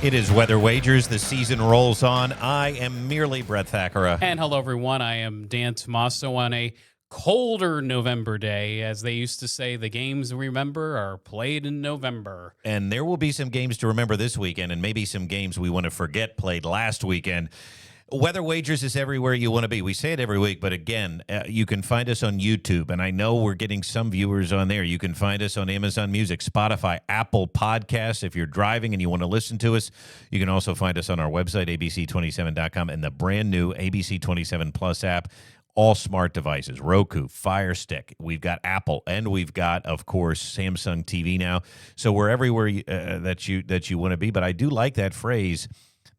It is Weather Wagers. The season rolls on. I am merely Brett Thackeray. And hello, everyone. I am Dan Tomaso on a colder November day. As they used to say, the games we remember are played in November. And there will be some games to remember this weekend, and maybe some games we want to forget played last weekend. Weather Wagers is everywhere you want to be. We say it every week, but again, you can find us on YouTube, and I know we're getting some viewers on there. You can find us on Amazon Music, Spotify, Apple Podcasts. If you're driving and you want to listen to us, you can also find us on our website, abc27.com, and the brand new ABC 27 Plus app. All smart devices, Roku, Fire Stick. We've got Apple, and we've got, of course, Samsung TV now. So we're everywhere that you want to be. But I do like that phrase.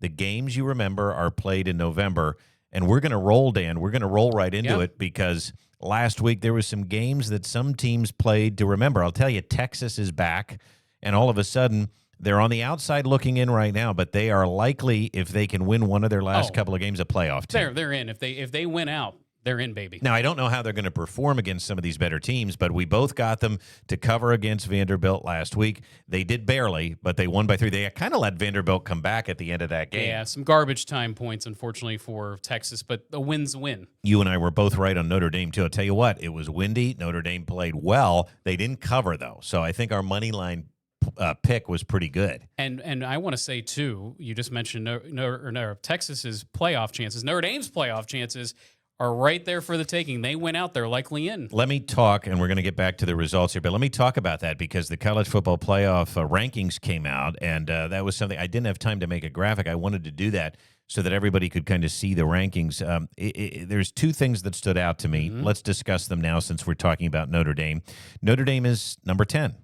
The games you remember are played in November, and we're going to roll, Dan. We're going to roll right into it because last week there was some games that some teams played to remember. I'll tell you, Texas is back, and all of a sudden they're on the outside looking in right now, but they are likely, if they can win one of their last couple of games, a playoff team. They're in. If they win out, they're in, baby. Now, I don't know how they're going to perform against some of these better teams, but we both got them to cover against Vanderbilt last week. They did barely, but they won by 3. They kind of let Vanderbilt come back at the end of that game. Yeah, some garbage time points, unfortunately, for Texas, but a win's a win. You and I were both right on Notre Dame, too. I'll tell you what, it was windy. Notre Dame played well. They didn't cover, though, so I think our money line pick was pretty good. And I want to say, too, you just mentioned Texas's playoff chances. Notre Dame's playoff chances are right there for the taking. They went out there likely in. Let me talk, and we're going to get back to the results here, but let me talk about that because the college football playoff rankings came out, and that was something I didn't have time to make a graphic. I wanted to do that so that everybody could kind of see the rankings. There's two things that stood out to me. Let's discuss them now since we're talking about Notre Dame. Notre Dame is number 10,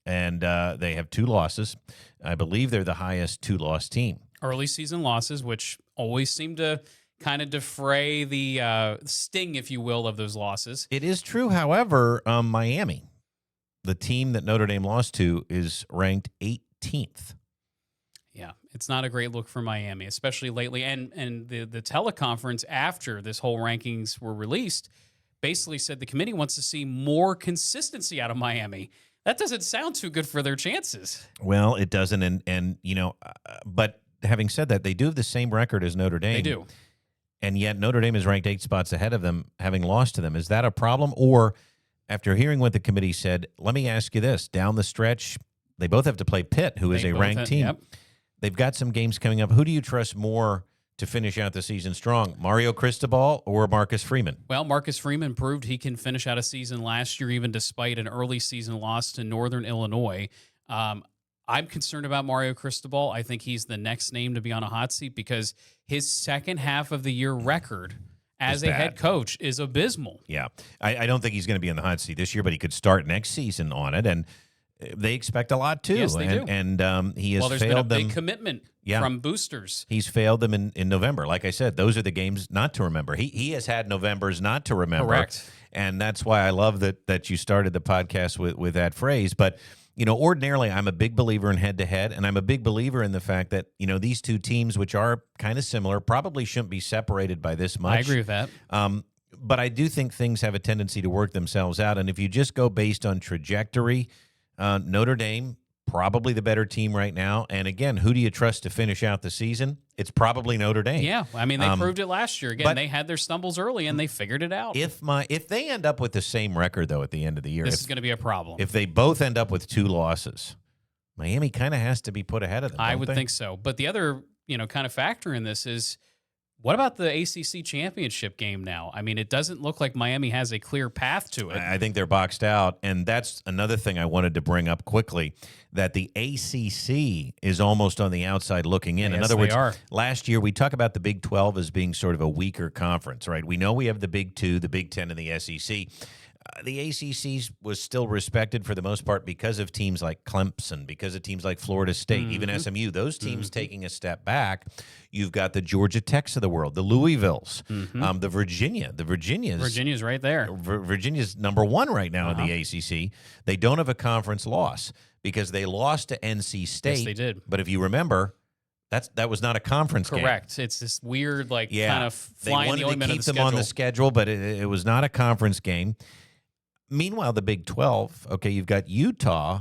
and they have 2 losses. I believe they're the highest 2-loss team. Early season losses, which always seem to kind of defray the sting, if you will, of those losses. It is true, however, Miami, the team that Notre Dame lost to, is ranked 18th. Yeah, it's not a great look for Miami, especially lately. And the teleconference after this whole rankings were released basically said the committee wants to see more consistency out of Miami. That doesn't sound too good for their chances. Well, it doesn't, and you know, but having said that, they do have the same record as Notre Dame. They do. And yet Notre Dame is ranked 8 spots ahead of them, having lost to them. Is that a problem? Or, after hearing what the committee said, let me ask you this. Down the stretch, they both have to play Pitt, who is a ranked team. Yep. They've got some games coming up. Who do you trust more to finish out the season strong, Mario Cristobal or Marcus Freeman? Well, Marcus Freeman proved he can finish out a season last year, even despite an early season loss to Northern Illinois. I'm concerned about Mario Cristobal. I think he's the next name to be on a hot seat because his second half of the year record as a head coach is abysmal. Yeah. I don't think he's going to be in the hot seat this year, but he could start next season on it, and they expect a lot, too. Yes, they do. And he has there's failed been a them. big commitment from boosters. He's failed them in November. Like I said, those are the games not to remember. He has had Novembers not to remember. Correct. And that's why I love that you started the podcast with that phrase. But you know, ordinarily, I'm a big believer in head-to-head, and I'm a big believer in the fact that, you know, these two teams, which are kind of similar, probably shouldn't be separated by this much. I agree with that. But I do think things have a tendency to work themselves out, and if you just go based on trajectory, Notre Dame, probably the better team right now. And again, who do you trust to finish out the season? It's probably Notre Dame. Yeah, I mean, they proved it last year. Again, they had their stumbles early, and they figured it out. If they end up with the same record, though, at the end of the year, this is going to be a problem. If they both end up with 2 losses, Miami kind of has to be put ahead of them. I would think so. But the other, kind of factor in this is, what about the ACC championship game now? I mean, it doesn't look like Miami has a clear path to it. I think they're boxed out, and that's another thing I wanted to bring up quickly, that the ACC is almost on the outside looking in. Yes, in other words, they are. Last year we talk about the Big 12 as being sort of a weaker conference, right? We know we have the Big 2, the Big 10, and the SEC. The ACC was still respected for the most part because of teams like Clemson, because of teams like Florida State, even SMU. Those teams taking a step back. You've got the Georgia Techs of the world, the Louisvilles, the Virginia. Virginia's right there. Virginia's number 1 right now in the ACC. They don't have a conference loss because they lost to NC State. Yes, they did. But if you remember, that was not a conference game. Correct. It's this weird, kind of flying they the ointment wanted to keep of the them on the schedule, but it was not a conference game. Meanwhile, the Big 12, okay, you've got Utah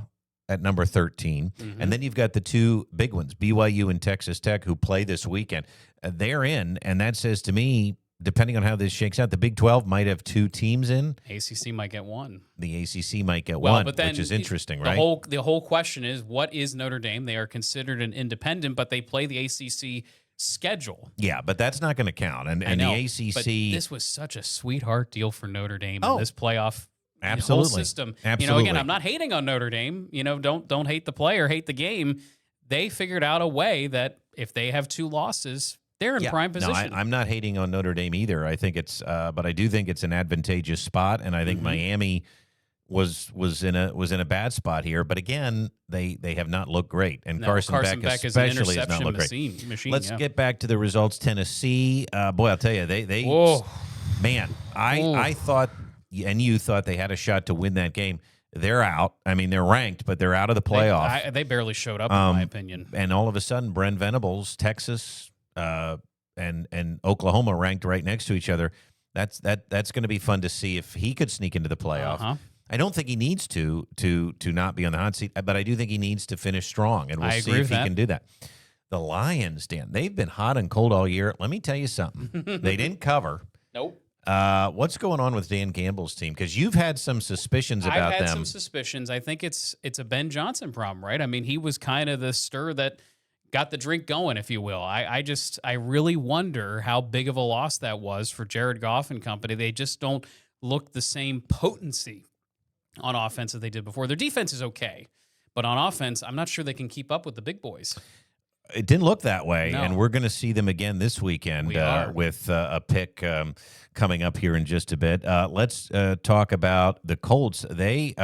at number 13. And then you've got the two big ones, BYU and Texas Tech, who play this weekend. They're in, and that says to me, depending on how this shakes out, the Big 12 might have two teams in. ACC might get one. The ACC might get one, but then which is interesting, right? The whole question is, what is Notre Dame? They are considered an independent, but they play the ACC schedule. Yeah, but that's not going to count. And the ACC. But this was such a sweetheart deal for Notre Dame in this playoff absolutely. whole system. Absolutely. Again, I'm not hating on Notre Dame. Don't hate the player, hate the game. They figured out a way that if they have two losses, they're in prime position. No, I'm not hating on Notre Dame either. I think it's, but I do think it's an advantageous spot, and I think Miami was in a bad spot here. But again, they have not looked great, and Carson Beck is an especially has not looked machine. Let's get back to the results. Tennessee, boy, I'll tell you, they man, I thought, and you thought they had a shot to win that game. They're out. I mean, they're ranked, but they're out of the playoff. They barely showed up, in my opinion. And all of a sudden, Brent Venables, Texas, and Oklahoma ranked right next to each other. That's going to be fun to see if he could sneak into the playoff. I don't think he needs to not be on the hot seat, but I do think he needs to finish strong, and we'll see if he can do that. The Lions, Dan, they've been hot and cold all year. Let me tell you something. They didn't cover. Nope. What's going on with Dan Campbell's team? Because you've had some suspicions about them. I've had some suspicions. I think it's a Ben Johnson problem, right? I mean, he was kind of the stir that got the drink going, if you will. I really wonder how big of a loss that was for Jared Goff and company. They just don't look the same potency on offense that they did before. Their defense is okay, but on offense, I'm not sure they can keep up with the big boys. It didn't look that way, No. and we're going to see them again this weekend with a pick coming up here in just a bit. Let's talk about the Colts. They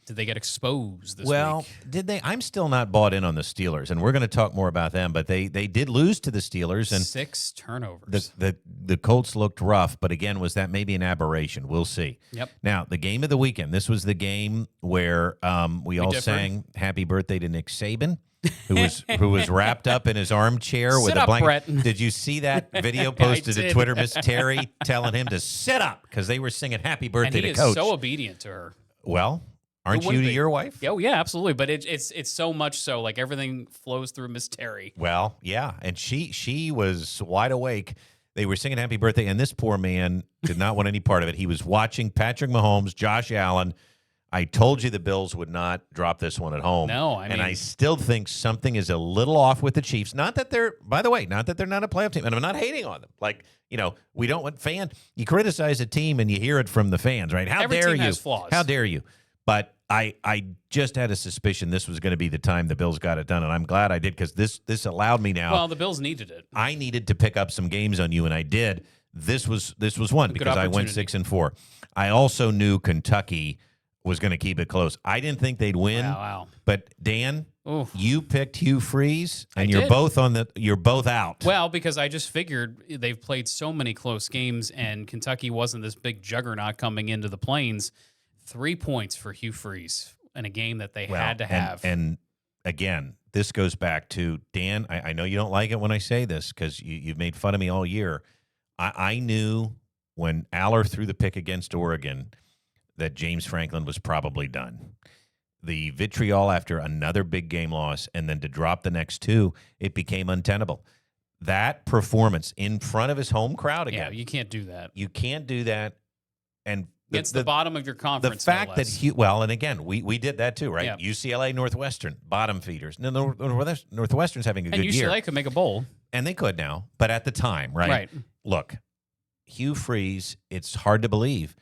did they get exposed this week? Did they? I'm still not bought in on the Steelers, and we're going to talk more about them. But they did lose to the Steelers, and 6 turnovers. The Colts looked rough, but again, was that maybe an aberration? We'll see. Yep. Now, the game of the weekend. This was the game where we all sang "Happy Birthday" to Nick Saban. who was wrapped up in his armchair with a blanket. Brett. Did you see that video posted to Twitter, Miss Terry, telling him to sit up because they were singing "Happy Birthday" to Coach? And he is so obedient to her. Well, aren't you to your wife? Oh yeah, absolutely. But it's so much so, like everything flows through Miss Terry. Well, yeah, and she was wide awake. They were singing "Happy Birthday," and this poor man did not want any part of it. He was watching Patrick Mahomes, Josh Allen. I told you the Bills would not drop this one at home. No, and I still think something is a little off with the Chiefs. Not that they're, by the way, not that they're not a playoff team, and I'm not hating on them. Like, we don't want you criticize a team and you hear it from the fans, right? How Every dare team you? has flaws. How dare you? But I just had a suspicion this was going to be the time the Bills got it done, and I'm glad I did because this allowed me now. Well, the Bills needed it. I needed to pick up some games on you, and I did. This was one because I went 6-4. I also knew Kentucky was going to keep it close. I didn't think they'd win. Wow. But Dan, Oof. you picked Hugh Freeze, and I you're did. you're both out. Well, because I just figured they've played so many close games, and Kentucky wasn't this big juggernaut coming into the Plains. 3 points for Hugh Freeze in a game that they had to have. And again, this goes back to Dan. I know you don't like it when I say this because you've made fun of me all year. I knew when Aller threw the pick against Oregon that James Franklin was probably done. The vitriol after another big game loss and then to drop the next two, it became untenable. That performance in front of his home crowd again. Yeah, you can't do that. You can't do that. And Against the bottom of your conference. The fact that and again, we did that too, right? Yeah. UCLA, Northwestern, bottom feeders. No, Northwestern's having a good year. And UCLA could make a bowl. And they could now, but at the time, right? Right. Look, Hugh Freeze, it's hard to believe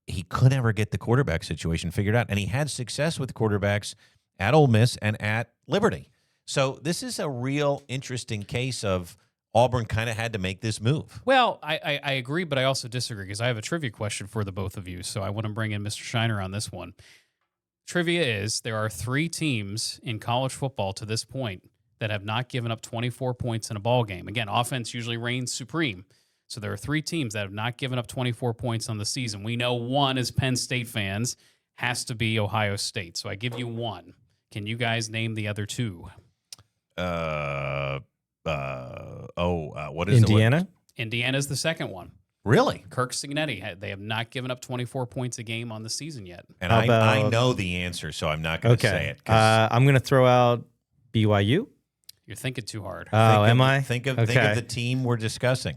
he could never get the quarterback situation figured out. And he had success with quarterbacks at Ole Miss and at Liberty. So this is a real interesting case of Auburn kind of had to make this move. Well, I agree, but I also disagree because I have a trivia question for the both of you. So I want to bring in Mr. Shiner on this one. Trivia is there are 3 teams in college football to this point that have not given up 24 points in a ball game. Again, offense usually reigns supreme. So there are 3 teams that have not given up 24 points on the season. We know one, as Penn State fans, has to be Ohio State. So I give you one. Can you guys name the other 2? What is Indiana? Indiana's the second one. Really? Kirk Cignetti. They have not given up 24 points a game on the season yet. And How I about- know the answer, so I'm not going to say Okay. it. 'Cause I'm going to throw out BYU. You're thinking too hard. Oh, think am of- I? Think of Okay. the team we're discussing.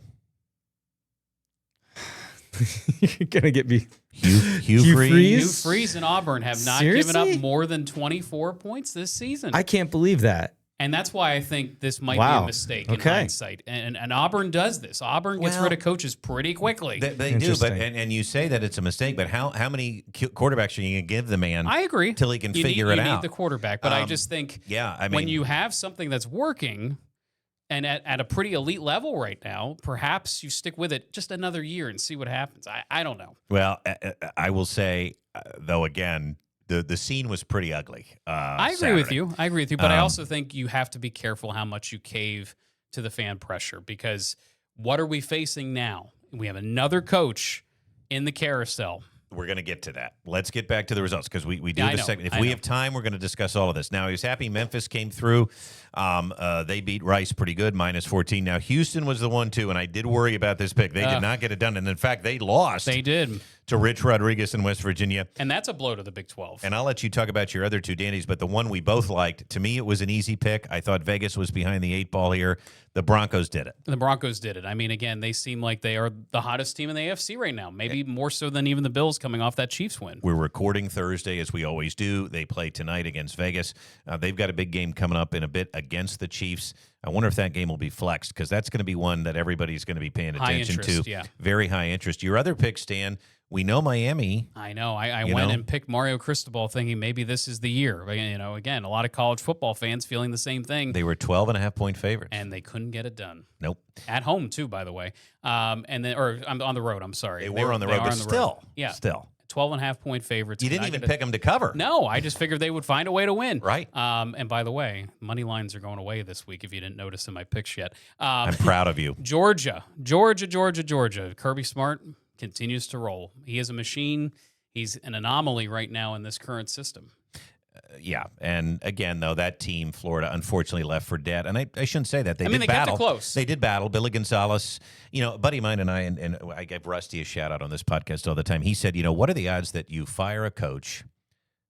You're going to get me. Hugh Hugh Freeze. Freeze? Hugh Freeze and Auburn have not given Seriously? up more than 24 points this season. I can't believe that. And that's why I think this might be Wow. a mistake in Okay. hindsight. And Auburn does this. Auburn gets Well, but rid of coaches pretty quickly. They do, but Interesting. and you say that it's a mistake, but how many quarterbacks are you going to give the man I agree. till he can You figure need, it you out? need the quarterback. But I Um, just think Yeah, I mean, when you have something that's working and at a pretty elite level right now, perhaps you stick with it just another year and see what happens. I don't know. well, I will say, though, again, the scene was pretty ugly. I agree with you. I agree with you. But I Um, also think you have to be careful how much you cave to the fan pressure, because what are we facing now? We have another coach in the carousel. We're going to get to that. Let's get back to the results because we do Yeah, I the know. segment. If I we know. have time, we're going to discuss all of this. Now, he was happy Memphis came through. They beat Rice pretty good, -14. Now, Houston was the one, too, and I did worry about this pick. They did not get it done. And, in fact, they lost They did. to Rich Rodriguez in West Virginia. And that's a blow to the Big 12. And I'll let you talk about your other two dandies, but the one we both liked, to me, it was an easy pick. I thought Vegas was behind the 8 ball here. The Broncos did it. The Broncos did it. I mean, again, they seem like they are the hottest team in the AFC right now, maybe more so than even the Bills coming off that Chiefs win. We're recording Thursday, as we always do. They play tonight against Vegas. They've got a big game coming up in a bit against the Chiefs. I wonder if that game will be flexed, because that's going to be one that everybody's going to be paying High attention interest, to. yeah. Very high interest. Your other pick, Stan, we know Miami. I know. I You went know? and picked Mario Cristobal thinking maybe this is the year. But, you know, again, a lot of college football fans feeling the same thing, They were 12.5-point favorites. and they couldn't get it done. Nope. At home, too, by the way. And then, or I'm on the road, I'm sorry. They were on the road, are but on the road. still. Yeah. Still. 12.5-point favorites. You Could didn't not even get it- pick them to cover. No, I just figured they would find a way to win. Right. And by the way, money lines are going away this week if you didn't notice in my picks yet. I'm proud of you. Georgia. Kirby Smart continues to roll. He is a machine. He's an anomaly right now in this current system. Yeah. And again, though, that team, Florida, unfortunately left for dead. And I shouldn't say that. They I mean, did they kept battle. it close. They did battle. Billy Gonzalez, a buddy of mine and I, and I give Rusty a shout out on this podcast all the time. He said, what are the odds that you fire a coach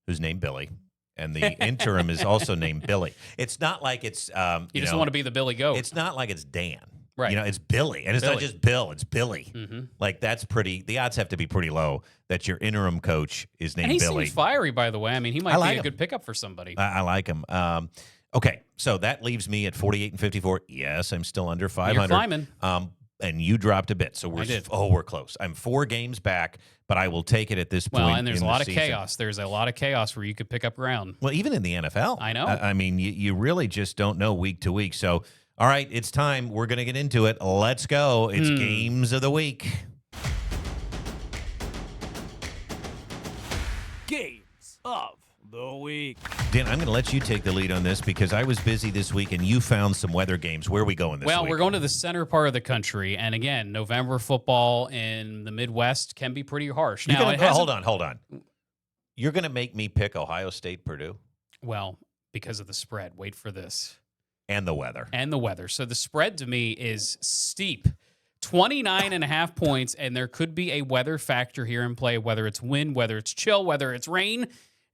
who's named Billy and the interim is also named Billy? It's not like it's, He doesn't want to be the Billy Goat. it's not like it's Dan. Right. It's Billy. And it's not Billy. just Bill, it's Billy. Mm-hmm. Like, that's the odds have to be pretty low that your interim coach is named And he Billy. seems fiery, by the way. I mean, he might I like be a him. good pickup for somebody. I like him. Okay, so that leaves me at 48-54. Yes, I'm still under 500. You're climbing. And you dropped a bit, so I did. we're close. I'm 4 games back, but I will take it at this point. Well, and there's in a lot the of season. chaos. There's a lot of chaos where you could pick up ground. Well, even in the NFL, I know. I mean, you really just don't know week to week. So, all right, it's time. We're going to get into it. Let's go. It's games of the week. Games of the week. Dan, I'm going to let you take the lead on this because I was busy this week and you found some weather games. Where are we going this Well, week? we're going to the center part of the country, and again, November football in the Midwest can be pretty harsh. You're Now, gonna- it hasn't- hold on. You're going to make me pick Ohio State, Purdue, Well, because of the spread. Wait for this. and the weather. And the weather. So the spread to me is steep. 29.5 points, and there could be a weather factor here in play, whether it's wind, whether it's chill, whether it's rain.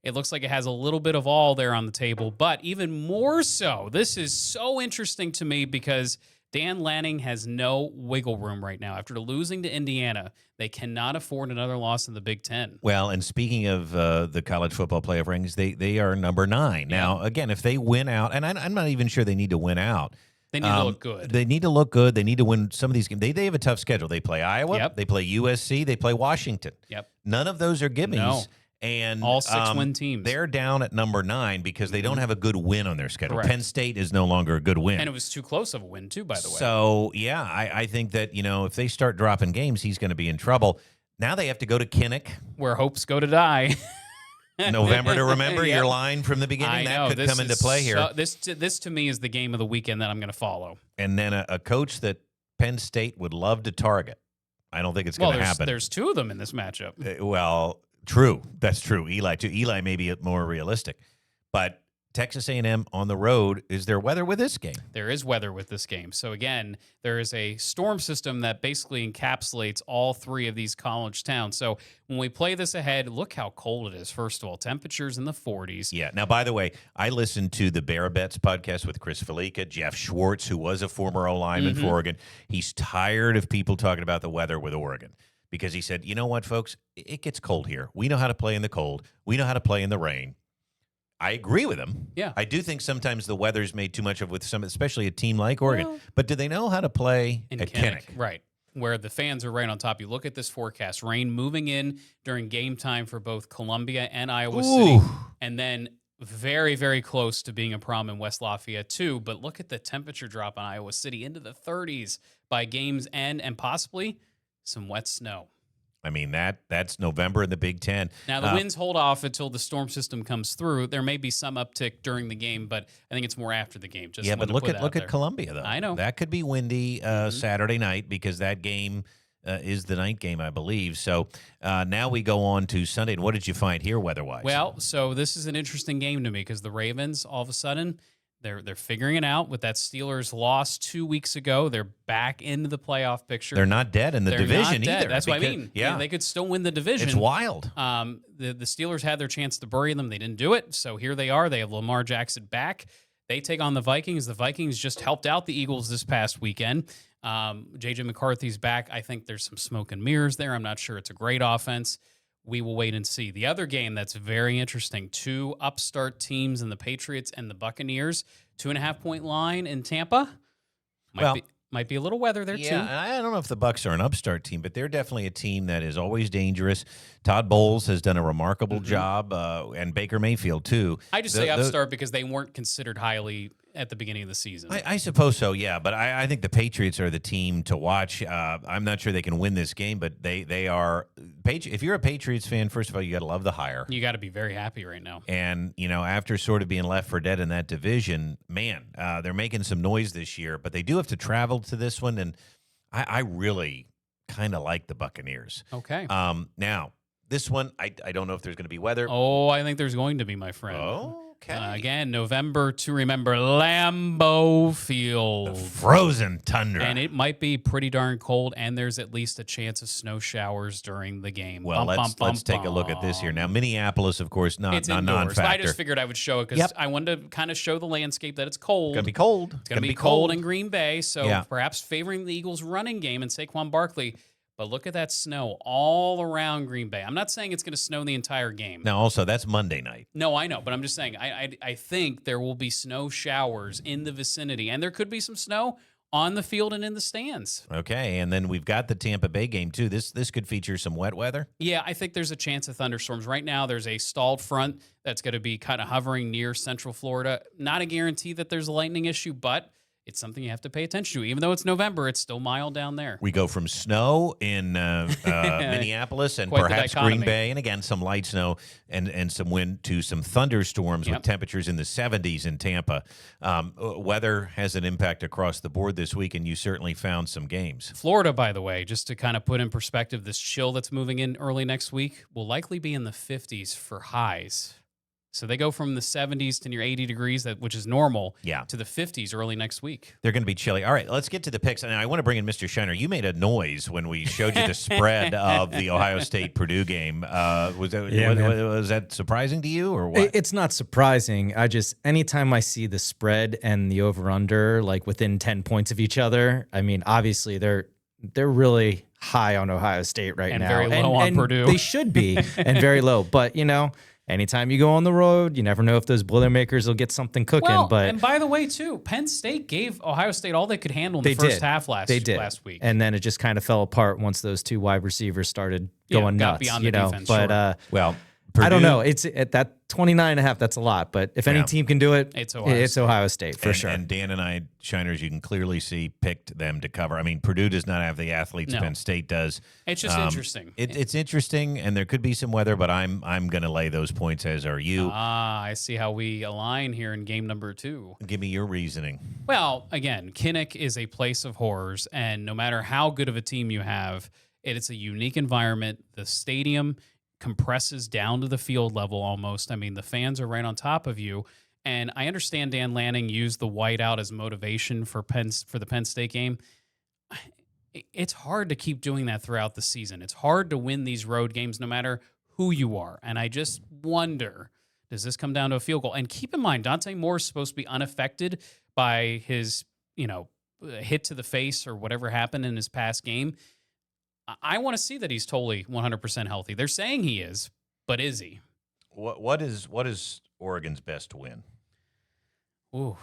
It looks like it has a little bit of all there on the table, but even more so, this is so interesting to me because Dan Lanning has no wiggle room right now. After losing to Indiana, they cannot afford another loss in the Big Ten. Well, and speaking of the college football playoff rankings, they are number 9. Now, again, if they win out, and I'm not even sure they need to win out. They need to look good. They need to look good. They need to win some of these games. They have a tough schedule. They play Iowa. Yep. They play USC. They play Washington. Yep. None of those are gimmies. No. And All 6-win teams. They're down at number 9 because they don't have a good win on their schedule. Correct. Penn State is no longer a good win. And it was too close of a win, too, by the way. So, yeah, I think that, if they start dropping games, he's going to be in trouble. Now they have to go to Kinnick. Where hopes go to die. November to remember Yep. your line from the beginning. I that know. could This come into is play here. so- this to me is the game of the weekend that I'm going to follow. And then a coach that Penn State would love to target. I don't think it's going to happen. There's 2 of them in this matchup. Well, true. That's true. Eli, too. Eli may be more realistic. But Texas A&M on the road. Is there weather with this game? There is weather with this game. So again, there is a storm system that basically encapsulates all three of these college towns. So when we play this ahead, look how cold it is. First of all, temperatures in the 40s. Yeah. Now, by the way, I listened to the Bear Bets podcast with Chris Felica, Jeff Schwartz, who was a former O-lineman for Oregon. He's tired of people talking about the weather with Oregon because he said, you know what, folks, it gets cold here. We know how to play in the cold. We know how to play in the rain. I agree with him. Yeah. I do think sometimes the weather's made too much of with some, especially a team like Oregon. Well, but do they know how to play in at Kinnick, Kinnick? right, where the fans are right on top. You look at this forecast, rain moving in during game time for both Columbia and Iowa City, and then very, very close to being a problem in West Lafayette too. But look at the temperature drop in Iowa City into the 30s by game's end, and possibly some wet snow. I mean, that's November in the Big Ten. Now, the winds hold off until the storm system comes through. There may be some uptick during the game, but I think it's more after the game. Just yeah, wanted but to put look that out at Columbia, though. I know. That could be windy Saturday night because that game is the night game, I believe. So now we go on to Sunday. And what did you find here weather-wise? Well, so this is an interesting game to me because the Ravens, all of a sudden, they're figuring it out with that Steelers loss 2 weeks ago. They're back into the playoff picture. They're not dead in the They're division not dead. either. That's what I because- mean. Yeah. They could still win the division. It's wild. The Steelers had their chance to bury them. They didn't do it. So here they are. They have Lamar Jackson back. They take on the Vikings. The Vikings just helped out the Eagles this past weekend. J.J. McCarthy's back. I think there's some smoke and mirrors there. I'm not sure it's a great offense. We will wait and see. The other game that's very interesting, two upstart teams in the Patriots and the Buccaneers, 2.5-point line in Tampa. Might be a little weather there, too. Yeah, I don't know if the Bucs are an upstart team, but they're definitely a team that is always dangerous. Todd Bowles has done a remarkable job, and Baker Mayfield, too. I just say upstart because they weren't considered highly at the beginning of the season. I suppose so, yeah. But I think the Patriots are the team to watch. I'm not sure they can win this game, but they are. If you're a Patriots fan, first of all, you got to love the hire. You got to be very happy right now. And, after sort of being left for dead in that division, man, they're making some noise this year. But they do have to travel to this one, and I really kind of like the Buccaneers. Okay. Now, this one, I don't know if there's going to be weather. Oh, I think there's going to be, my friend. Okay. Again, November to remember, Lambeau Field. Frozen tundra. And it might be pretty darn cold, and there's at least a chance of snow showers during the game. Well, let's take a look at this here. Now, Minneapolis, of course, It's not indoors. non-factor. But I just figured I would show it because Yep. I wanted to kind of show the landscape that it's cold. It's going to be cold. It's going to be cold in Green Bay, so Yeah. perhaps favoring the Eagles' running game and Saquon Barkley. But look at that snow all around Green Bay. I'm not saying it's going to snow the entire game. Now, also, that's Monday night. No, I know, but I'm just saying I think there will be snow showers in the vicinity, and there could be some snow on the field and in the stands. Okay, and then we've got the Tampa Bay game, too. This could feature some wet weather. Yeah, I think there's a chance of thunderstorms. Right now, there's a stalled front that's going to be kind of hovering near Central Florida. Not a guarantee that there's a lightning issue, but it's something you have to pay attention to. Even though it's November, it's still mild down there. We go from snow in Minneapolis and Quite the perhaps Green dichotomy. Bay, and again, some light snow and some wind to some thunderstorms with Yep. temperatures in the 70s in Tampa. Weather has an impact across the board this week, and you certainly found some games. Florida, by the way, just to kind of put in perspective, this chill that's moving in early next week will likely be in the 50s for highs. So they go from the 70s to near 80 degrees, which is normal, Yeah. to the 50s early next week. They're going to be chilly. All right, let's get to the picks. And I want to bring in Mr. Shiner. You made a noise when we showed you the spread of the Ohio State-Purdue game. Was that surprising to you or what? It's not surprising. Anytime I see the spread and the over-under like within 10 points of each other, I mean, obviously they're really high on Ohio State right And now. very low on Purdue. They should be, and very low. But, anytime you go on the road, you never know if those Boilermakers will get something cooking. Well, but and by the way, too, Penn State gave Ohio State all they could handle in the they first did. half last week. And then it just kind of fell apart once those two wide receivers started going got nuts. beyond the defense, But sure. Well, I don't Purdue- know. It's at that 29.5. That's a lot. But if any Yeah. team can do it, It's it's Ohio Ohio State for sure. And Dan and I, Shiners, you can clearly see, picked them to cover. I mean, Purdue does not have the athletes No. Penn State does. It's just interesting. It's interesting, and there could be some weather, but I'm going to lay those points, as are you. I see how we align here in game number 2. Give me your reasoning. Well, again, Kinnick is a place of horrors, and no matter how good of a team you have, it's a unique environment. The stadium compresses down to the field level almost. I mean, the fans are right on top of you, And I understand Dan Lanning used the whiteout as motivation for the Penn State game. It's hard to keep doing that throughout the season. It's hard to win these road games no matter who you are. And I just wonder, does this come down to a field goal? And keep in mind, Dante Moore is supposed to be unaffected by his, hit to the face or whatever happened in his past game. I want to see that he's totally 100% healthy. They're saying he is, but is he? What is Oregon's best win? Ooh,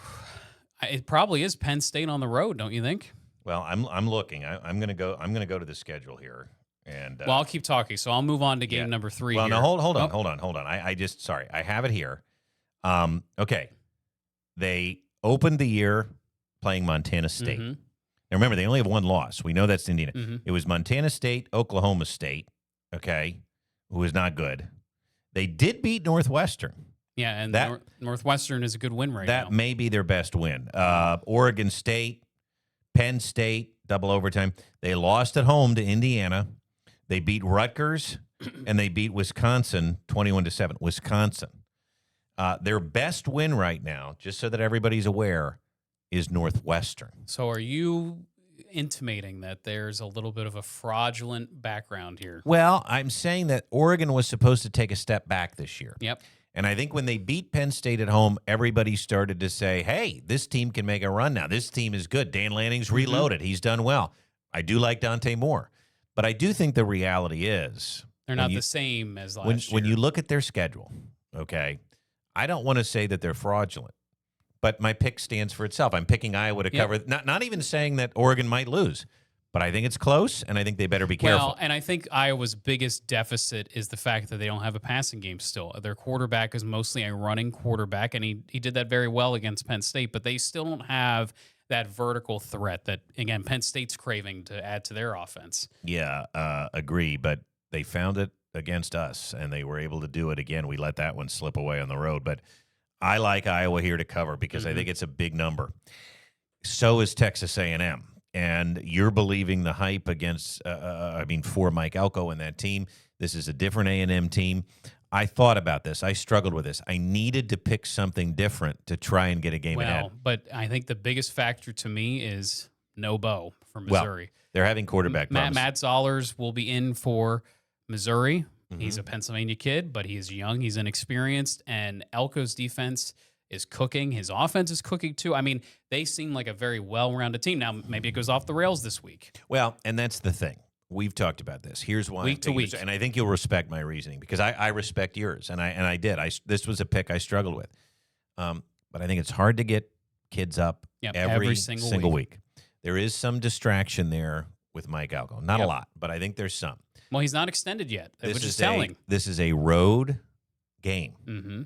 it probably is Penn State on the road, don't you think? Well, I'm looking. I'm gonna go to the schedule here, and well, I'll keep talking. So I'll move on to game number 3. Well, here. no, hold on. I just sorry, I have it here. Okay, they opened the year playing Montana State. Mm-hmm. Now remember, they only have one loss. We know that's Indiana. Mm-hmm. It was Montana State, Oklahoma State. Okay, who was not good. They did beat Northwestern. Yeah, and Northwestern is a good win right now. That may be their best win. Oregon State, Penn State, double overtime. They lost at home to Indiana. They beat Rutgers, and they beat Wisconsin 21-7. Wisconsin. Their best win right now, just so that everybody's aware, is Northwestern. So are you intimating that there's a little bit of a fraudulent background here? Well, I'm saying that Oregon was supposed to take a step back this year. Yep. And I think when they beat Penn State at home, everybody started to say, hey, this team can make a run now. This team is good. Dan Lanning's reloaded. He's done well. I do like Dante Moore. But I do think the reality is they're not the same as last year. When you look at their schedule, okay, I don't want to say that they're fraudulent, but my pick stands for itself. I'm picking Iowa to cover. Not even saying that Oregon might lose, but I think it's close, and I think they better be careful. Well, and I think Iowa's biggest deficit is the fact that they don't have a passing game still. Their quarterback is mostly a running quarterback, and he did that very well against Penn State, but they still don't have that vertical threat that, again, Penn State's craving to add to their offense. Yeah, agree, but they found it against us, and they were able to do it again. We let that one slip away on the road, but I like Iowa here to cover because I think it's a big number. So is Texas A&M. And you're believing the hype against, for Mike Elko and that team. This is a different A&M team. I thought about this. I struggled with this. I needed to pick something different to try and get a game ahead. But I think the biggest factor to me is no Bo for Missouri. Well, they're having quarterback problems. Matt Zollers will be in for Missouri. He's a Pennsylvania kid, but he's young. He's inexperienced. And Elko's defense is cooking. His offense is cooking too. I mean, they seem like a very well-rounded team. Now, maybe it goes off the rails this week. Well, and that's the thing. We've talked about this. Here's why. Week to week. And I think you'll respect my reasoning because I respect yours. And I did. This was a pick I struggled with. But I think it's hard to get kids up every single week. There is some distraction there with Mike Elko. Not a lot, but I think there's some. Well, he's not extended yet, which is telling. This is a road game. Mm-hmm.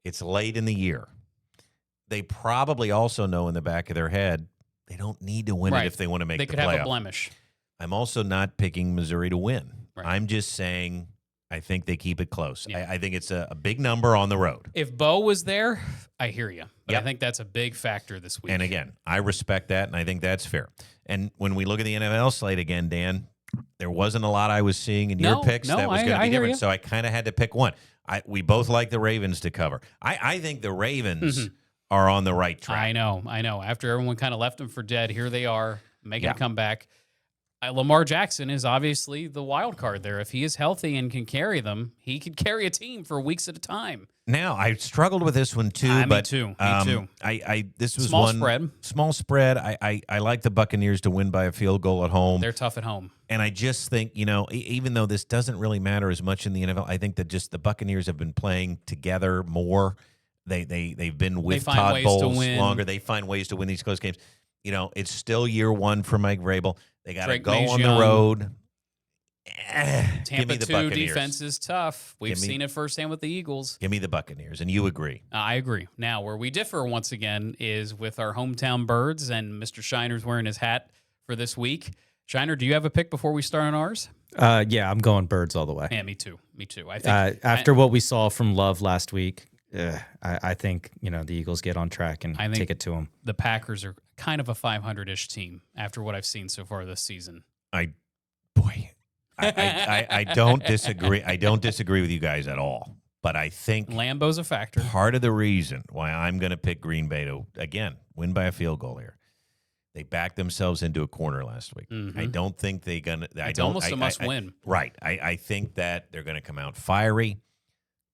It's late in the year. They probably also know in the back of their head they don't need to win it if they want to make the playoff. They could have a blemish. I'm also not picking Missouri to win. Right. I'm just saying I think they keep it close. Yeah. I think it's a big number on the road. If Bo was there, I hear you. But I think that's a big factor this week. And again, I respect that, and I think that's fair. And when we look at the NFL slate again, Dan, there wasn't a lot I was seeing in your picks that was going to be different. So I kind of had to pick one. We both like the Ravens to cover. I think the Ravens are on the right track. I know. After everyone kind of left them for dead, here they are making a comeback. Lamar Jackson is obviously the wild card there. If he is healthy and can carry them, he could carry a team for weeks at a time. Now, I struggled with this one too. Me too. This was small spread. Small spread. I like the Buccaneers to win by a field goal at home. They're tough at home. And I just think, even though this doesn't really matter as much in the NFL, I think that just the Buccaneers have been playing together more. They've been with Todd Bowles longer. They find ways to win these close games. It's still year one for Mike Vrabel. They got to go on the road. Tampa 2 defense is tough. We've seen it firsthand with the Eagles. Give me the Buccaneers, and you agree. I agree. Now, where we differ once again is with our hometown birds, and Mr. Shiner's wearing his hat for this week. Shiner, do you have a pick before we start on ours? Yeah, I'm going birds all the way. Yeah, me too. I think after what we saw from Love last week, I think the Eagles get on track and take it to them. The Packers are kind of a 500-ish team after what I've seen so far this season. I don't disagree. I don't disagree with you guys at all. But I think Lambeau's a factor. part of the reason why I'm going to pick Green Bay to, again, win by a field goal here, they backed themselves into a corner last week. I don't think they're going to. It's almost a must-win. Right. I think that they're going to come out fiery.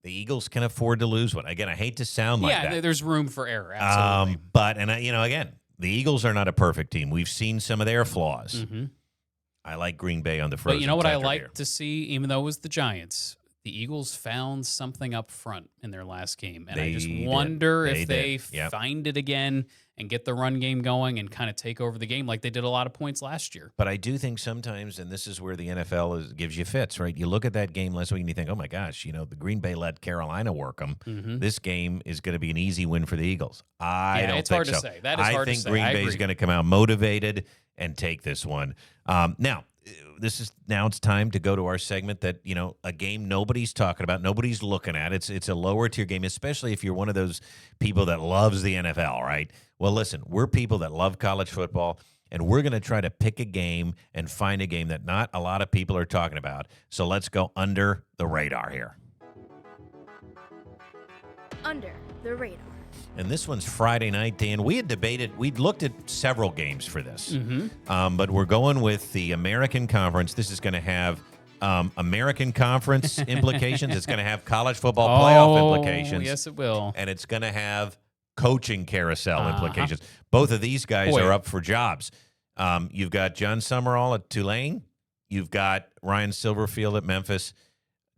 The Eagles can afford to lose one. Again, I hate to sound like that. Yeah, there's room for error, absolutely. But, again, the Eagles are not a perfect team. We've seen some of their flaws. I like Green Bay on the frozen But you know what I tundra like here. to see, even though it was the Giants, the Eagles found something up front in their last game. And I just They wonder did. if They they did. Yep. find it again and get the run game going and kind of take over the game like they did a lot of points last year. But I do think sometimes, and this is where the NFL gives you fits, right? You look at that game last week and you think, oh, my gosh, the Green Bay let Carolina work them. This game is going to be an easy win for the Eagles. I don't it's think hard so. to say. That is hard to say. I think Green I Bay is agree. going to come out motivated and take this one. Now it's time to go to our segment that, a game nobody's talking about, nobody's looking at. It's a lower tier game, especially if you're one of those people that loves the NFL, right? Well, listen, we're people that love college football, and we're going to try to pick a game and find a game that not a lot of people are talking about. So let's go under the radar here. Under the radar. And this one's Friday night, Dan. We'd looked at several games for this, but we're going with the American Conference. This is going to have American Conference implications. It's going to have college football playoff implications. Yes, it will. And it's going to have coaching carousel implications. Both of these guys are up for jobs. You've got John Summerall at Tulane. You've got Ryan Silverfield at Memphis.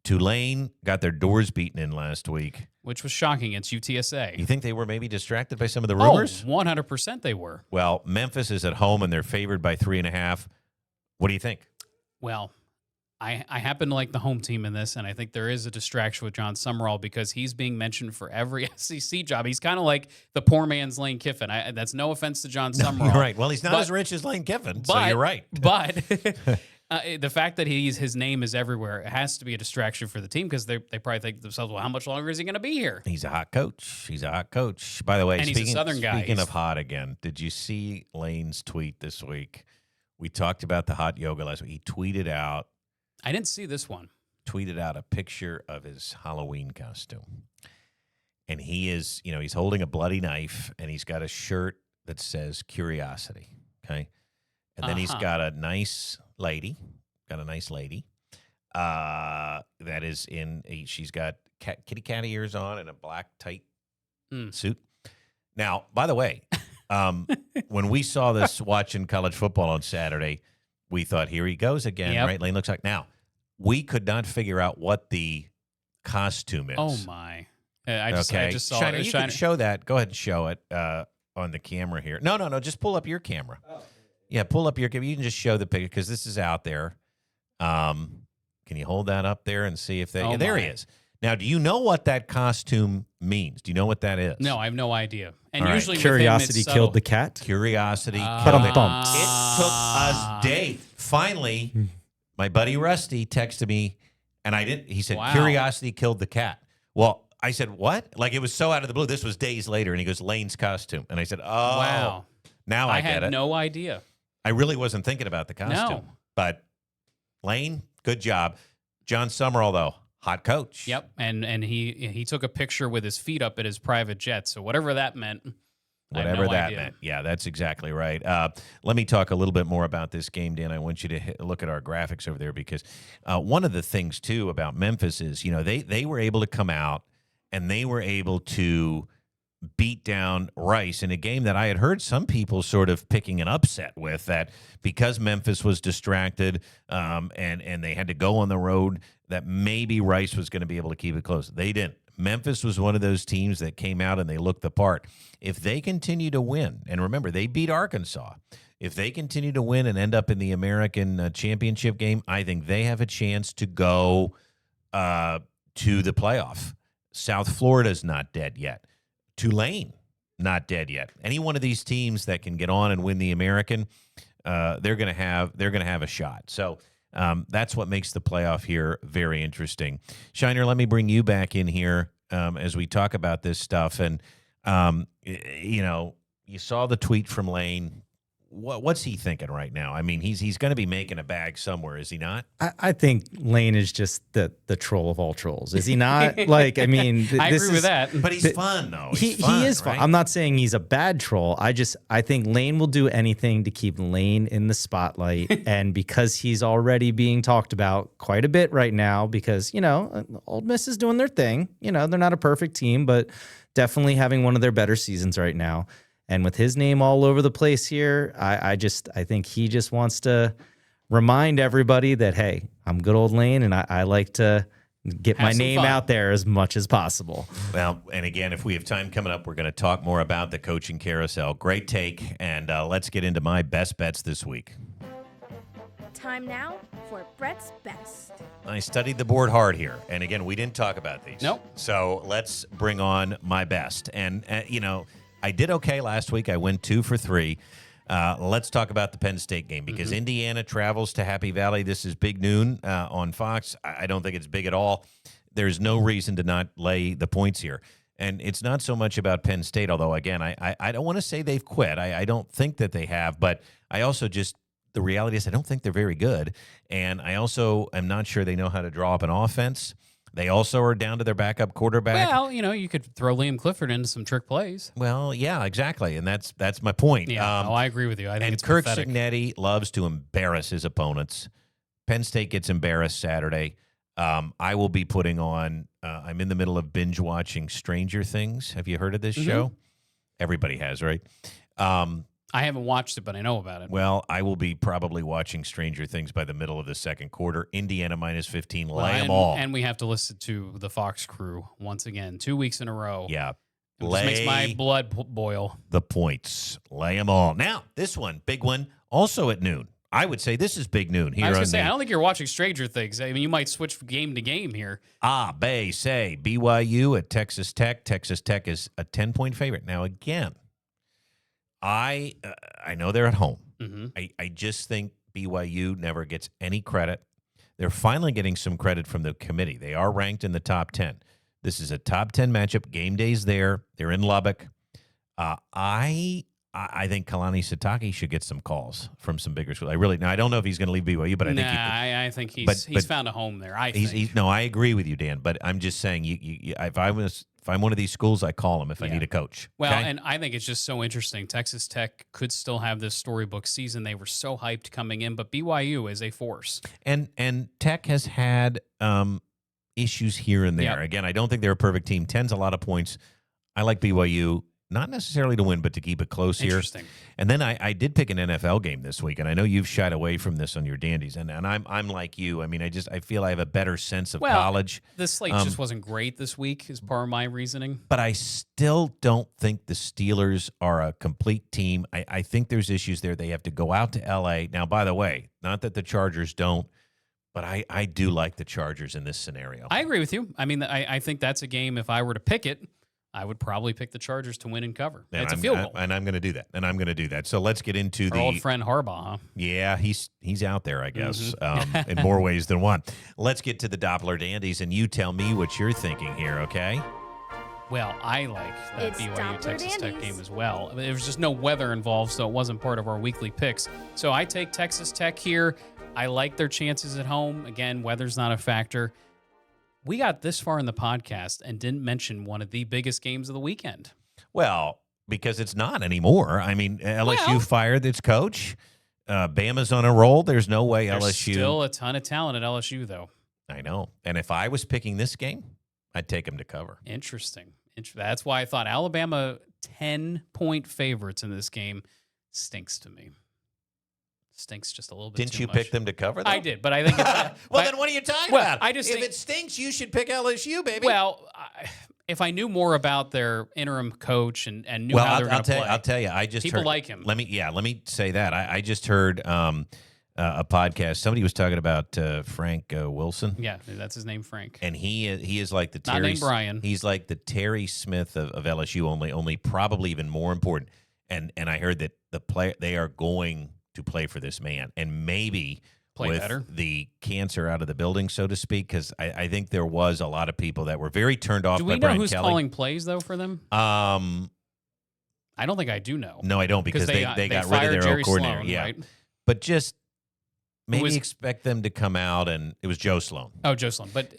Tulane got their doors beaten in last week. Which was shocking against UTSA. You think they were maybe distracted by some of the rumors? 100% they were. Well, Memphis is at home, and they're favored by 3.5. What do you think? Well, I happen to like the home team in this, and I think there is a distraction with John Summerall because he's being mentioned for every SEC job. He's kind of like the poor man's Lane Kiffin. That's no offense to John Summerall. You're right. Well, he's not as rich as Lane Kiffin, so you're right. But the fact that his name is everywhere, it has to be a distraction for the team because they probably think to themselves, well, how much longer is he going to be here? He's a hot coach. By the way, And he's a Southern guy. Speaking of hot again, did you see Lane's tweet this week? We talked about the hot yoga last week. He tweeted out I didn't see this one. a picture of his Halloween costume. And he is, he's holding a bloody knife, and he's got a shirt that says Curiosity, okay? And then he's got a nice lady, that is she's got kitty cat ears on and a black tight suit. Now, by the way, when we saw this watching college football on Saturday, we thought, here he goes again, right? Lane looks like. Now, we could not figure out what the costume is. Oh, my. I just saw Shiner, it. you can show that. Go ahead and show it on the camera here. No. Just pull up your camera. Oh. Yeah, pull up your camera. You can just show the picture because this is out there. Can you hold that up there and see if they... Oh, there he is. Now, do you know what that costume means? Do you know what that is? No, I have no idea. And All right. usually Curiosity with him, it's killed the cat. Curiosity killed it. Ba-dum-bums. It took us days. Finally, my buddy Rusty texted me, and I didn't. He said, Wow. Curiosity killed the cat. Well, I said, what? Like, it was so out of the blue. This was days later, and he goes, Lane's costume. And I said, oh. Wow. Now I get had it. no idea. I really wasn't thinking about the costume. No. But Lane, good job. John Summerall, though, hot coach. Yep. And he took a picture with his feet up at his private jet. So whatever that meant. Whatever that meant. Yeah, that's exactly right. Let me talk a little bit more about this game, Dan. I want you to look at our graphics over there because one of the things, too, about Memphis is, they were able to come out and they were able to beat down Rice in a game that I had heard some people sort of picking an upset with, that because Memphis was distracted and they had to go on the road, that maybe Rice was going to be able to keep it close. They didn't. Memphis was one of those teams that came out and they looked the part. If they continue to win, and remember, they beat Arkansas. If they continue to win and end up in the American championship game, I think they have a chance to go to the playoff. South Florida's not dead yet. Tulane, not dead yet. Any one of these teams that can get on and win the American, they're going to have a shot. So that's what makes the playoff here very interesting. Shiner, let me bring you back in here as we talk about this stuff. And you saw the tweet from Lane. what's he thinking right now? I mean, he's going to be making a bag somewhere, is he not? I think Lane is just the troll of all trolls. Is he not? Like, I mean, I agree with that. But he's fun though. He is fun. right? I'm not saying he's a bad troll. I think Lane will do anything to keep Lane in the spotlight. And because he's already being talked about quite a bit right now, because, Ole Miss is doing their thing. They're not a perfect team, but definitely having one of their better seasons right now. And with his name all over the place here, I think he just wants to remind everybody that, hey, I'm good old Lane, and I like to get my name out there as much as possible. Well, and again, if we have time coming up, we're going to talk more about the coaching carousel. Great take, and let's get into my best bets this week. Time now for Brett's Best. I studied the board hard here, and again, we didn't talk about these. Nope. So let's bring on my best. And, I did okay last week. I went 2 for 3. Let's talk about the Penn State game because Indiana travels to Happy Valley. This is big noon on Fox. I don't think it's big at all. There's no reason to not lay the points here. And it's not so much about Penn State, although, again, I don't want to say they've quit. I don't think that they have, but I also the reality is I don't think they're very good. And I also am not sure they know how to draw up an offense. They also are down to their backup quarterback. Well, you could throw Liam Clifford into some trick plays. Well, yeah, exactly, and that's my point. Yeah, I agree with you. I think it's Kirk pathetic. Cignetti loves to embarrass his opponents. Penn State gets embarrassed Saturday. I will be putting on. I'm in the middle of binge watching Stranger Things. Have you heard of this show? Everybody has, right? I haven't watched it, but I know about it. Well, I will be probably watching Stranger Things by the middle of the second quarter. Indiana minus 15. Lay them all. And we have to listen to the Fox crew once again, 2 weeks in a row. Yeah. It just makes my blood boil. The points. Lay them all. Now, this one, big one, also at noon. I would say this is big noon here. I was going to say, I don't think you're watching Stranger Things. I mean, you might switch game to game here. Say BYU at Texas Tech. Texas Tech is a 10-point favorite. Now, again, I know they're at home. I just think BYU never gets any credit. They're finally getting some credit from the committee. They are ranked in the top 10. This is a top 10 matchup. Game day's there. They're in Lubbock. I think Kalani Sitake should get some calls from some bigger schools. I don't know if he's going to leave BYU, but I think he's found a home there. I agree with you, Dan. But I'm just saying, if I'm one of these schools, I call him if I need a coach. Well, okay? and I think it's just so interesting. Texas Tech could still have this storybook season. They were so hyped coming in, but BYU is a force. And Tech has had issues here and there. Yep. Again, I don't think they're a perfect team. 10's a lot of points. I like BYU. Not necessarily to win, but to keep it close here. Interesting. And then I did pick an NFL game this week, and I know you've shied away from this on your dandies, and I'm like you. I mean, I feel I have a better sense of college. The slate just wasn't great this week, is part of my reasoning. But I still don't think the Steelers are a complete team. I think there's issues there. They have to go out to L.A. Now, by the way, not that the Chargers don't, but I do like the Chargers in this scenario. I agree with you. I mean, I think that's a game, if I were to pick it, I would probably pick the Chargers to win and cover. It's a field goal. And I'm going to do that. So let's get into Our old friend Harbaugh, huh? Yeah, he's out there, I guess, in more ways than one. Let's get to the Doppler Dandies, and you tell me what you're thinking here, okay? Well, I like that It's BYU Doppler Texas Tech Dandies. game as well. I mean, there was just no weather involved, so it wasn't part of our weekly picks. So I take Texas Tech here. I like their chances at home. Again, weather's not a factor. We got this far in the podcast and didn't mention one of the biggest games of the weekend. Well, because it's not anymore. I mean, LSU fired its coach. Bama's on a roll. There's no way There's LSU. still a ton of talent at LSU, though. I know. And if I was picking this game, I'd take them to cover. Interesting. That's why I thought Alabama 10-point favorites in this game stinks to me. Stinks just a little bit. Didn't too you much. pick them to cover, though? I did, but I think it's, well, then what are you talking about? I just if think, it stinks, you should pick LSU, baby. Well, if I knew more about their interim coach and knew how they're going to play, I'll tell you. I just people heard, like him. Let me say that I just heard a podcast. Somebody was talking about Frank Wilson. Yeah, that's his name, Frank. And he is like the Not Terry named Brian. He's like the Terry Smith of LSU, only probably even more important. And I heard that they are going to play for this man, and maybe play with better. The cancer out of the building, so to speak, because I think there was a lot of people that were very turned off. Do we by know Brian who's Kelly. calling plays though for them? I don't think I do know. No, I don't, because they got rid of fired their Jerry old coordinator. Sloan, Yeah, right? but just maybe was- expect them to come out, and it was Joe Sloan. Oh, Joe Sloan. But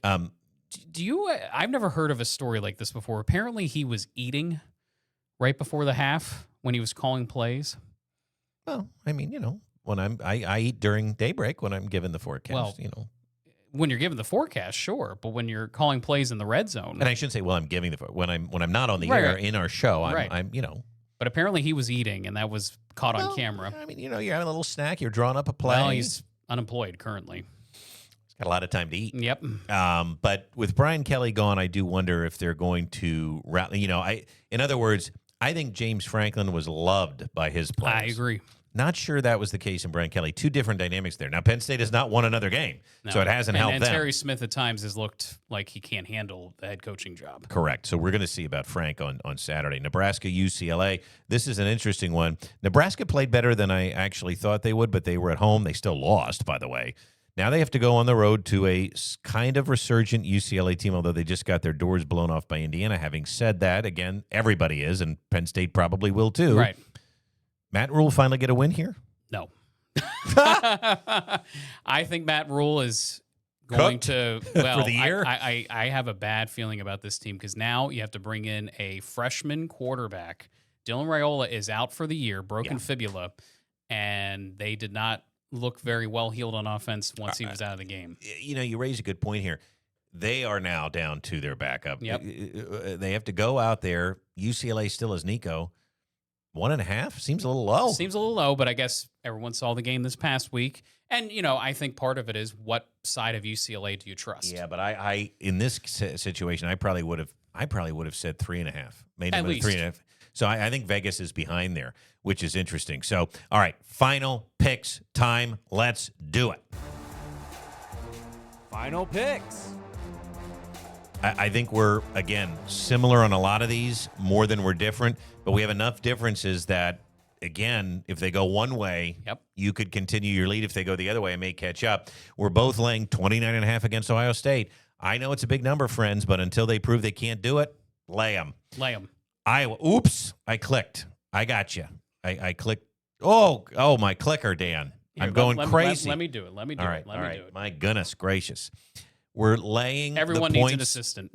do you? I've never heard of a story like this before. Apparently, he was eating right before the half when he was calling plays. Well, I mean, when I eat during daybreak when I'm given the forecast, Well, when you're given the forecast, sure, but when you're calling plays in the red zone, and I shouldn't say, well, I'm giving when I'm not on the Right, air right. in our show, Right. I'm but apparently he was eating, and that was caught on camera. I mean, you're having a little snack, you're drawing up a play. Well, he's unemployed currently. He's got a lot of time to eat. Yep. But with Brian Kelly gone, I do wonder if they're going to in other words, I think James Franklin was loved by his players. I agree. Not sure that was the case in Brian Kelly. Two different dynamics there. Now, Penn State has not won another game, so it hasn't helped and them. Terry Smith at times has looked like he can't handle the head coaching job. Correct. So we're going to see about Frank on Saturday. Nebraska, UCLA. This is an interesting one. Nebraska played better than I actually thought they would, but they were at home. They still lost, by the way. Now they have to go on the road to a kind of resurgent UCLA team, although they just got their doors blown off by Indiana. Having said that, again, everybody is, and Penn State probably will too. Right. Matt Rule finally get a win here? No. I think Matt Rule is going Cooked to well for the year? I have a bad feeling about this team because now you have to bring in a freshman quarterback. Dylan Raiola is out for the year, broken fibula, and they did not look very well healed on offense once he was out of the game. You raise a good point here. They are now down to their backup. Yep. They have to go out there. UCLA still has Nico. 1.5 seems a little low. Seems a little low, but I guess everyone saw the game this past week. And, I think part of it is what side of UCLA do you trust? Yeah, but I in this situation, I probably would have said 3.5, maybe At least 3.5. So I think Vegas is behind there, which is interesting. So, all right, final picks time. Let's do it. Final picks. I think we're, again, similar on a lot of these, more than we're different, but we have enough differences that, again, if they go one way, you could continue your lead. If they go the other way, I may catch up. We're both laying 29.5 against Ohio State. I know it's a big number, friends, but until they prove they can't do it, lay them. Lay them. Iowa. Oops, I clicked. I got you. I clicked. Oh, my clicker, Dan. I'm going crazy. Let me do it. Let me do it. Let me do it. My goodness gracious. We're laying Everyone the needs points. an assistant.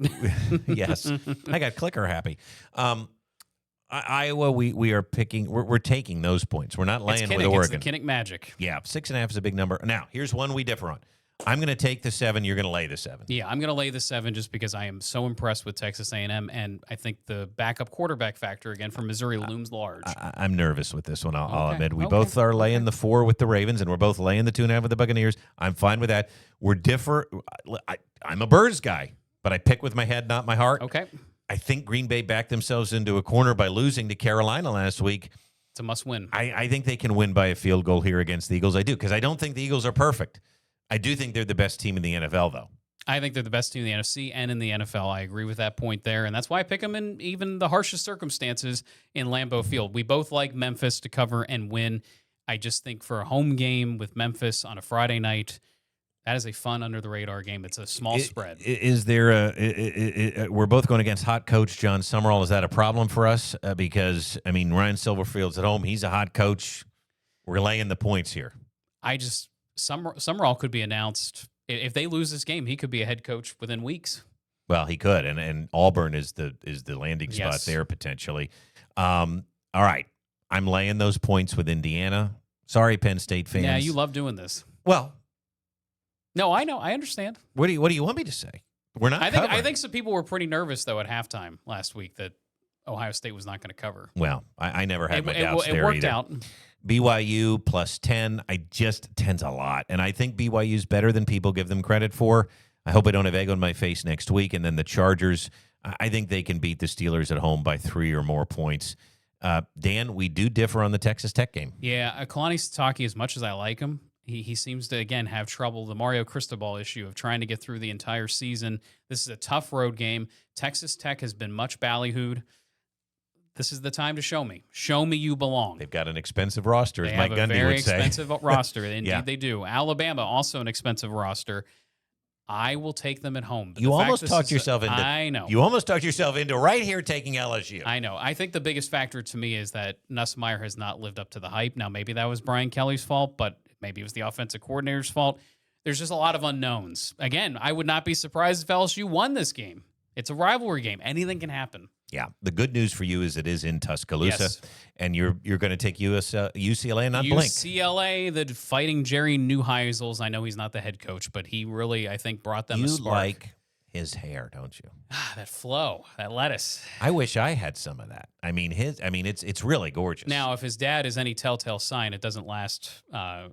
Yes. I got clicker happy. Iowa, we are picking. We're taking those points. We're not laying with Oregon. It's the Kinnick magic. Yeah, 6.5 is a big number. Now, here's one we differ on. I'm going to take the 7. You're going to lay the 7. Yeah, I'm going to lay the 7 just because I am so impressed with Texas A&M, and I think the backup quarterback factor again from Missouri looms large. I'm nervous with this one. I'll Okay, admit. We okay, both are laying the 4 with the Ravens, and we're both laying the 2.5 with the Buccaneers. I'm fine with that. We're differ. I'm a Birds guy, but I pick with my head, not my heart. Okay, I think Green Bay backed themselves into a corner by losing to Carolina last week. it's a must-win. I think they can win by a field goal here against the Eagles. I do, because I don't think the Eagles are perfect. I do think they're the best team in the NFL, though. I think they're the best team in the NFC and in the NFL. I agree with that point there, and that's why I pick them in even the harshest circumstances in Lambeau Field. We both like Memphis to cover and win. I just think for a home game with Memphis on a Friday night, that is a fun under-the-radar game. It's a small spread. Is there we're both going against hot coach John Summerall. Is that a problem for us? Because, I mean, Ryan Silverfield's at home. He's a hot coach. We're laying the points here. Summerall could be announced. If they lose this game, he could be a head coach within weeks. Well, he could, and Auburn is the landing spot there potentially. All right, I'm laying those points with Indiana. Sorry, Penn State fans. Yeah, you love doing this. Well, no, I know, I understand. what do you want me to say? We're not. I think some people were pretty nervous though at halftime last week that Ohio State was not going to cover. Well, I never had my doubts it there worked either. out. BYU plus 10. 10's a lot. And I think BYU's better than people give them credit for. I hope I don't have egg on my face next week. And then the Chargers, I think they can beat the Steelers at home by 3 or more points. Dan, we do differ on the Texas Tech game. Yeah, Kalani Sitake, as much as I like him, he seems to, again, have trouble. The Mario Cristobal issue of trying to get through the entire season. This is a tough road game. Texas Tech has been much ballyhooed. This is the time to show me. Show me you belong. They've got an expensive roster, as They Mike have a Gundy very would say. expensive roster. Indeed, Yeah. they do. Alabama, also an expensive roster. I will take them at home. But You the fact almost this talked is yourself into. I know. You almost talked yourself into right here taking LSU. I know. I think the biggest factor to me is that Nussmeier has not lived up to the hype. Now, maybe that was Brian Kelly's fault, but maybe it was the offensive coordinator's fault. There's just a lot of unknowns. Again, I would not be surprised if LSU won this game. It's a rivalry game. Anything can happen. Yeah. The good news for you is it is in Tuscaloosa, Yes. and you're going to take UCLA and not blink. UCLA, the fighting Jerry Neuheisels. I know he's not the head coach, but he really, I think, brought them a You spark. like his hair, don't you? That flow, that lettuce. I wish I had some of that. I mean, it's really gorgeous. Now, if his dad is any telltale sign, it doesn't last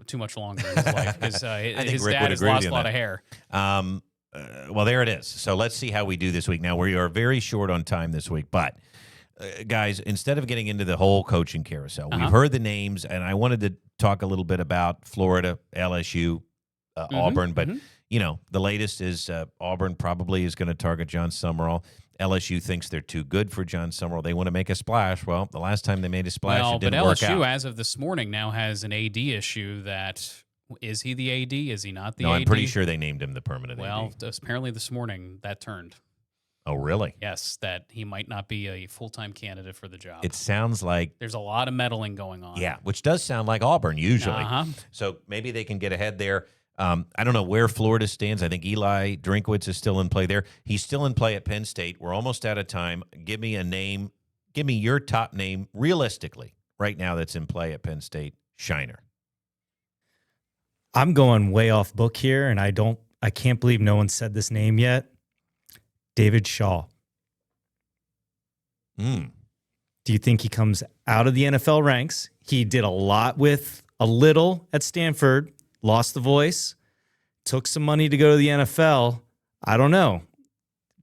too much longer in his life because his Rick dad would has agree with lost you a on lot that. of hair. Well, there it is. So let's see how we do this week. Now, we are very short on time this week, but guys, instead of getting into the whole coaching carousel, we've heard the names, and I wanted to talk a little bit about Florida, LSU, Auburn, but the latest is Auburn probably is going to target John Summerall. LSU thinks they're too good for John Summerall. They want to make a splash. Well, the last time they made a splash, it didn't work LSU, out. as of this morning, now has an AD issue. That is he the AD? Is he not the No, AD? I'm pretty sure they named him the permanent Well, AD. apparently this morning that turned. Oh, really? Yes, that he might not be a full-time candidate for the job. It sounds like, There's a lot of meddling going on. yeah, which does sound like Auburn usually. Uh-huh. So maybe they can get ahead there. I don't know where Florida stands. I think Eli Drinkwitz is still in play there. He's still in play at Penn State. We're almost out of time. Give me a name. Give me your top name realistically right now that's in play at Penn State. Shiner. I'm going way off book here, and I can't believe no one said this name yet. David Shaw. Do you think he comes out of the NFL ranks? He did a lot with a little at Stanford, lost the voice, took some money to go to the NFL. I don't know.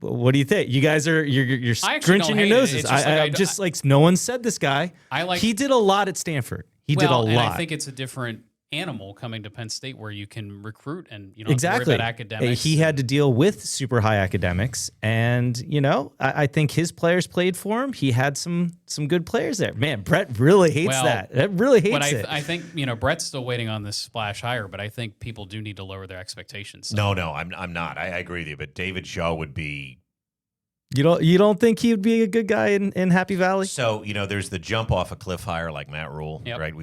What do you think? You guys are you're I actually scrunching don't your hate it. noses. It's just like I'm just like no one said this guy. He did a lot at Stanford. He did a lot. And I think it's a different animal coming to Penn State where you can recruit and you don't have to Exactly. worry about academics. He had to deal with super high academics, and I think his players played for him. He had some good players there. Man, Brett really hates that. That really hates But it. I think Brett's still waiting on this splash higher, but I think people do need to lower their expectations. No, I'm not. I agree with you, but David Shaw would be. You don't think he would be a good guy in Happy Valley? So, there's the jump off a cliff higher like Matt Rule, Yep. right?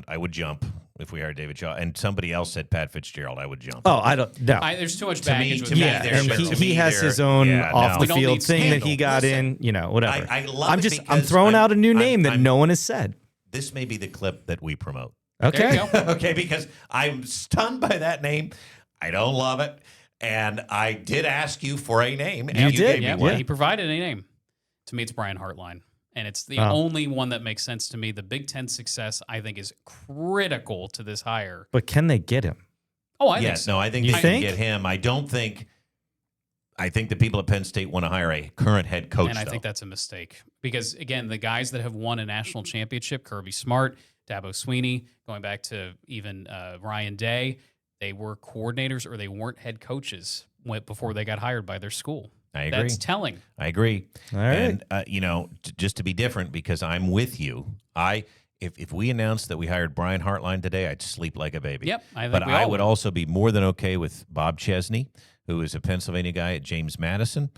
I would jump if we hired David Shaw. And somebody else said Pat Fitzgerald, I would jump. Oh, I don't. No. There's too much To me- baggage with to me, that. there's- and but to he me, has they're- his own yeah, off no. the We don't field need thing that scandal. he got Listen, in. Whatever. I love I'm it just I'm because throwing out a new I'm- name that I'm- no one has said. This may be the clip that we promote. Okay. There you go. Okay, because I'm stunned by that name. I don't love it. And I did ask you for a name, and You you did, gave Yeah, me well, one. he provided a name. To me, it's Brian Hartline. And it's the Oh. only one that makes sense to me. The Big Ten success, I think, is critical to this hire. But can they get him? Oh, I think Yes, so. no, I think You they think? can get him. I think the people at Penn State want to hire a current head coach, And I though. think that's a mistake. Because, again, the guys that have won a national championship, Kirby Smart, Dabo Sweeney, going back to even Ryan Day, they were coordinators or they weren't head coaches before they got hired by their school. I agree. That's telling. I agree. All right. And, just to be different, because I'm with you, if we announced that we hired Brian Hartline today, I'd sleep like a baby. Yep, I think But we I all would would. also be more than okay with Bob Chesney, who is a Pennsylvania guy at James Madison.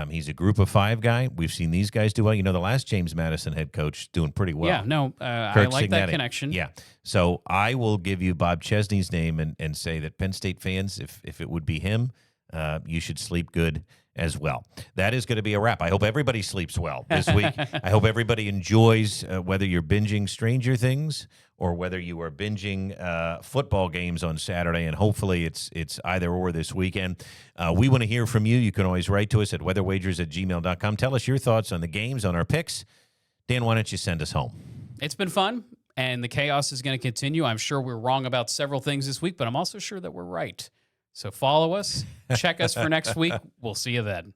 He's a group of 5 guy. We've seen these guys do well. The last James Madison head coach doing pretty well. Yeah, no, I Kirk like that Cignetti. connection. Yeah. So I will give you Bob Chesney's name and say that Penn State fans, if it would be him, you should sleep good as well. That is going to be a wrap. I hope everybody sleeps well this week. I hope everybody enjoys whether you're binging Stranger Things or whether you are binging football games on Saturday, and hopefully it's either or this weekend. We want to hear from you. You can always write to us at weatherwagers@gmail.com. Tell us your thoughts on the games, on our picks. Dan, why don't you send us home? It's been fun, and the chaos is going to continue. I'm sure we're wrong about several things this week, but I'm also sure that we're right. So follow us, check us for next week. We'll see you then.